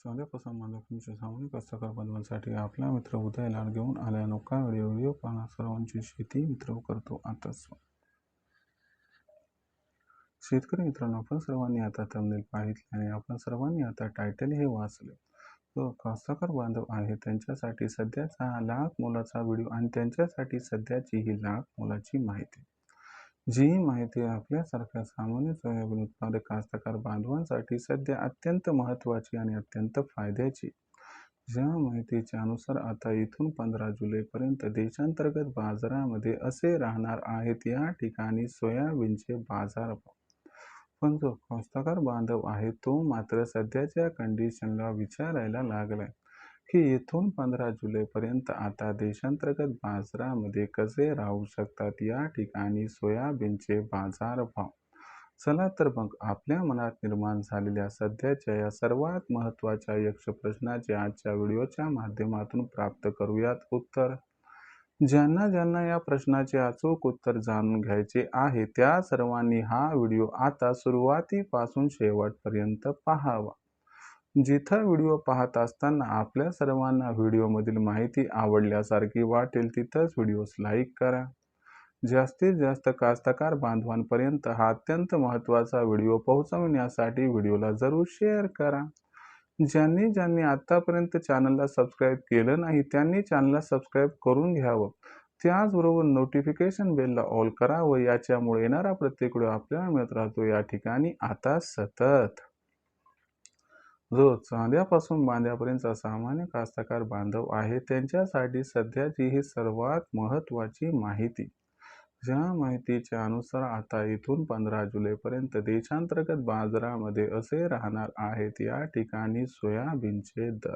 साध्यापासून तुमच्या सामूहिक कास्तकार बांधवांसाठी आपला मित्र उदय लाड घेऊन आल्या अनोखा व्हिडिओ पाहणार सर्वांची शेती मित्र करतो आता शेतकरी मित्रांनो, आपण सर्वांनी आता थंबनेल पाहितले आणि आपण सर्वांनी आता टायटल हे वाचले. जो कास्तकार बांधव आहे त्यांच्यासाठी सध्याचा हा लाख मोलाचा व्हिडिओ आणि त्यांच्यासाठी सध्याची ही लाख मोलाची माहिती. जी माहिती आपल्यासारख्या सामान्य सोयाबीन उत्पादक कास्तकार बांधवांसाठी सध्या अत्यंत महत्त्वाची आणि अत्यंत फायद्याची. ज्या माहितीच्या अनुसार आता इथून 15 जुलैपर्यंत देशांतर्गत बाजारामध्ये असे राहणार आहेत या ठिकाणी सोयाबीनचे बाजारभाव. पण जो कास्तकार बांधव आहे तो मात्र सध्याच्या कंडिशनला विचारायला लागलाय की इथून 15 जुलैपर्यंत आता देशांतर्गत बाजारामध्ये कसे राहू शकतात या ठिकाणी सोयाबीनचे बाजारभाव. चला तर मग आपल्या मनात निर्माण झालेल्या सध्याच्या या सर्वात महत्त्वाच्या यक्ष प्रश्नाचे आजच्या व्हिडिओच्या माध्यमातून प्राप्त करूयात उत्तर. ज्यांना ज्यांना या प्रश्नाचे अचूक उत्तर जाणून घ्यायचे आहे त्या सर्वांनी हा व्हिडिओ आता सुरुवातीपासून शेवटपर्यंत पाहावा. जिथं व्हिडिओ पाहत असताना आपल्या सर्वांना व्हिडिओमधील माहिती आवडल्यासारखी वाटेल तिथंच व्हिडिओस लाईक करा. जास्तीत जास्त कास्तकार बांधवांपर्यंत हा अत्यंत महत्त्वाचा व्हिडिओ पोहोचवण्यासाठी व्हिडिओला जरूर शेअर करा. ज्यांनी ज्यांनी आतापर्यंत चॅनलला सबस्क्राईब केलं नाही त्यांनी चॅनलला सबस्क्राईब करून घ्यावं. त्याचबरोबर नोटिफिकेशन बेलला ऑल करावं. याच्यामुळे येणारा प्रत्येक व्हिडिओ आपल्याला मिळत राहतो या ठिकाणी आता सतत. जो चांद्यापासून बांध्यापर्यंतचा सामान्य कास्तकार बांधव आहे त्यांच्यासाठी सध्याची ही सर्वात महत्त्वाची माहिती. ज्या माहितीच्या अनुसार आता इथून 15 जुलैपर्यंत देशांतर्गत बाजारामध्ये असे राहणार आहेत या ठिकाणी सोयाबीनचे दर.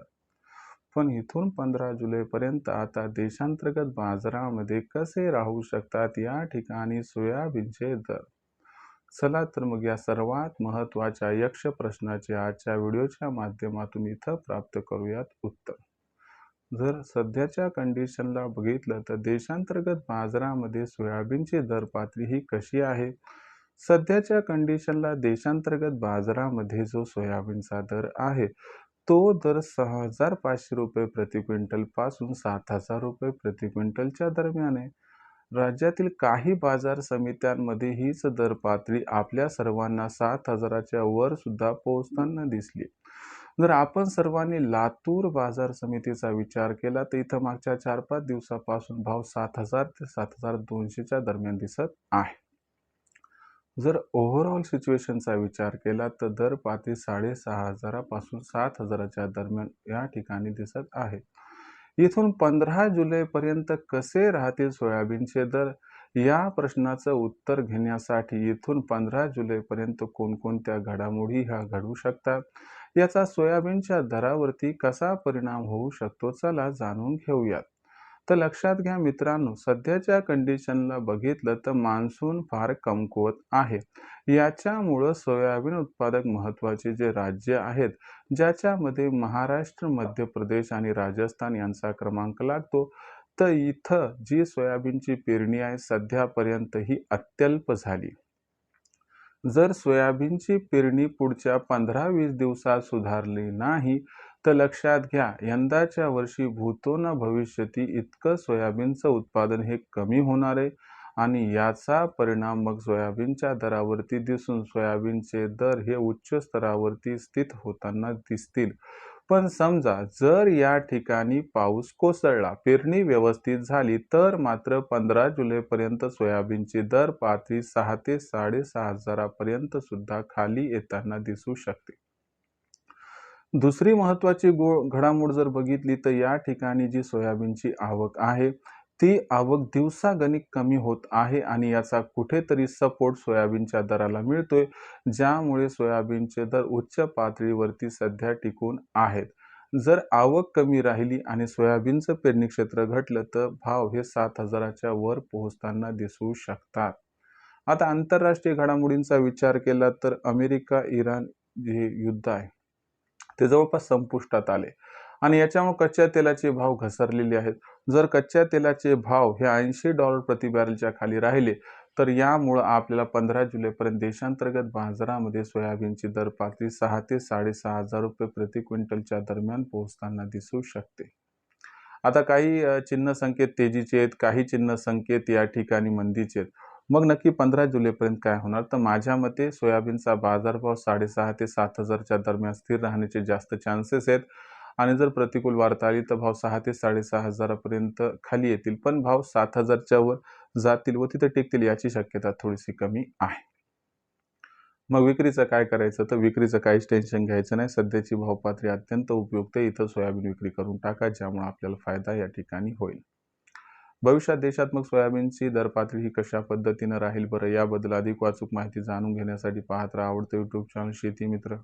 पण इथून 15 जुलैपर्यंत आता देशांतर्गत बाजारामध्ये कसे राहू शकतात या ठिकाणी सोयाबीनचे दर. चला तर मग या सर्वात महत्त्वाच्या यक्ष प्रश्नाचे आजच्या व्हिडिओच्या माध्यमातून इथं प्राप्त करूयात उत्तर. जर सध्याच्या कंडिशनला बघितलं तर देशांतर्गत बाजारामध्ये सोयाबीनची दर पातळी ही कशी आहे. सध्याच्या कंडिशनला देशांतर्गत बाजारामध्ये जो सोयाबीनचा दर आहे तो दर 6,500 रुपये प्रति क्विंटल पासून 7,000 रुपये प्रति क्विंटलच्या दरम्यान आहे. राज्यातील काही बाजार समित्यांमध्ये हीच दर पातळी आपल्या सर्वांना 7,000च्या वर सुद्धा पोहोचताना दिसली. जर आपण सर्वांनी लातूर बाजार समितीचा विचार केला तर इथं मागच्या 4-5 दिवसापासून भाव 7,000 ते 7,200च्या दरम्यान दिसत आहे. जर ओव्हरऑल सिच्युएशनचा विचार केला तर दर पातळी 6,500 पासून 7,000च्या दरम्यान या ठिकाणी दिसत आहे. इथून 15 जुलैपर्यंत कसे राहतील सोयाबीनचे दर या प्रश्नाचं उत्तर घेण्यासाठी इथून 15 जुलैपर्यंत कोणकोणत्या घडामोडी ह्या घडू शकतात, याचा सोयाबीनच्या दरावरती कसा परिणाम होऊ शकतो चला जाणून घेऊयात. तर लक्षात घ्या मित्रांनो, सध्याच्या कंडिशनला बघितलं तर मान्सून फार कमकुवत आहे. याच्यामुळं सोयाबीन उत्पादक महत्त्वाचे जे राज्य आहेत ज्याच्यामध्ये महाराष्ट्र, मध्य प्रदेश आणि राजस्थान यांचा क्रमांक लागतो, तर इथं जी सोयाबीनची पेरणी आहे सध्यापर्यंत ही अत्यल्प झाली. जर सोयाबीनची पेरणी पुढच्या 15-20 दिवसात सुधारली नाही तर लक्षात घ्या यंदाच्या वर्षी भूतो न भविष्यती इतकं सोयाबीनचं उत्पादन हे कमी होणार आहे आणि याचा परिणाम मग सोयाबीनच्या दरावरती दिसून सोयाबीनचे दर हे उच्च स्तरावरती स्थित होताना दिसतील. पण समजा जर या ठिकाणी पाऊस कोसळला, पेरणी व्यवस्थित झाली तर मात्र 15 जुलैपर्यंत सोयाबीनची दर पातळी 6 ते 6,500 पर्यंत सुद्धा खाली येताना दिसू शकते. दुसरी महत्त्वाची घडामोड जर बघितली तर या ठिकाणी जी सोयाबीनची आवक आहे ती आवक दिवसागणिक कमी होत आहे आणि याचा कुठेतरी सपोर्ट सोयाबीनच्या दराला मिळतोय, ज्यामुळे सोयाबीनचे दर उच्च पातळीवरती सध्या टिकून आहेत. जर आवक कमी राहिली आणि सोयाबीनचं पेरणी क्षेत्र घटलं तर भाव हे 7,000च्या वर पोहोचताना दिसू शकतात. आता आंतरराष्ट्रीय घडामोडींचा विचार केला तर अमेरिका इराण जे युद्ध आहे ते जवळपास संपुष्टात आले आणि याच्यामुळे कच्च्या तेलाचे भाव घसरलेले आहेत. जर कच्च्या तेलाचे भाव हे $80 प्रति बॅरलच्या खाली राहिले तर यामुळं आपल्याला 15 जुलैपर्यंत देशांतर्गत बाजारामध्ये सोयाबीनची दर पातळी 6 ते ₹6,500 प्रति क्विंटलच्या दरम्यान पोहोचताना दिसू शकते. आता काही चिन्ह संकेत तेजीचे आहेत, काही चिन्ह संकेत या ठिकाणी मंदीचे आहेत. मग नक्की 15 जुलैपर्यंत काय होणार? तर माझ्या मते सोयाबीनचा बाजारभाव 6,500 ते 7,000च्या दरम्यान स्थिर राहण्याचे जास्त चान्सेस आहेत आणि जर प्रतिकूल वार्ता आली तर भाव 6 ते 6,500 पर्यंत खाली येतील. पण भाव 7,000च्या वर जातील व तिथे टिकतील याची शक्यता थोडीशी कमी आहे. मग विक्रीचं काय करायचं? तर विक्रीचं काहीच टेन्शन घ्यायचं नाही. सध्याची भावपातळी अत्यंत उपयुक्त आहे. इथं सोयाबीन विक्री करून टाका, ज्यामुळे आपल्याला फायदा या ठिकाणी होईल. भविष्यात देशात मग सोयाबीनची दर पातळी ही कशा पद्धतीनं राहील बरं? याबद्दल अधिक अचूक माहिती जाणून घेण्यासाठी पाहत राहा आवडतं YouTube चॅनल शेती मित्र.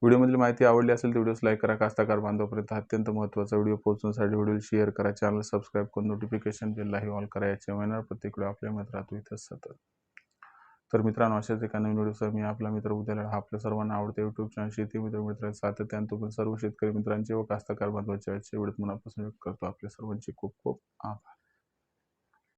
व्हिडिओमधली माहिती आवडली असेल तर व्हिडिओस लाईक करा. कास्तकार बांधवापर्यंत अत्यंत महत्त्वाचा व्हिडिओ पोहोचवण्यासाठी व्हिडिओ शेअर करा. चॅनल सबस्क्राईब करून नोटिफिकेशन बेललाही ऑल करा. याच्यामुळे येणार प्रत्येक व्हिडिओ आपल्या मित्र राहतो इथं सतत. तर मित्रांनो, अशाच एका नवीन व्हिडिओसह मी आपला मित्र उद्याला आपल्या सर्वांना आवडते YouTube चॅनल शेती मित्र सातत्याने तुम्ही सर्व शेतकरी मित्रांचे व कास्तकार बांधवांचे आजच्या व्हिडिओत मनापासून व्यक्त करतो. आपल्या सर्वांचे खूप खूप आभार.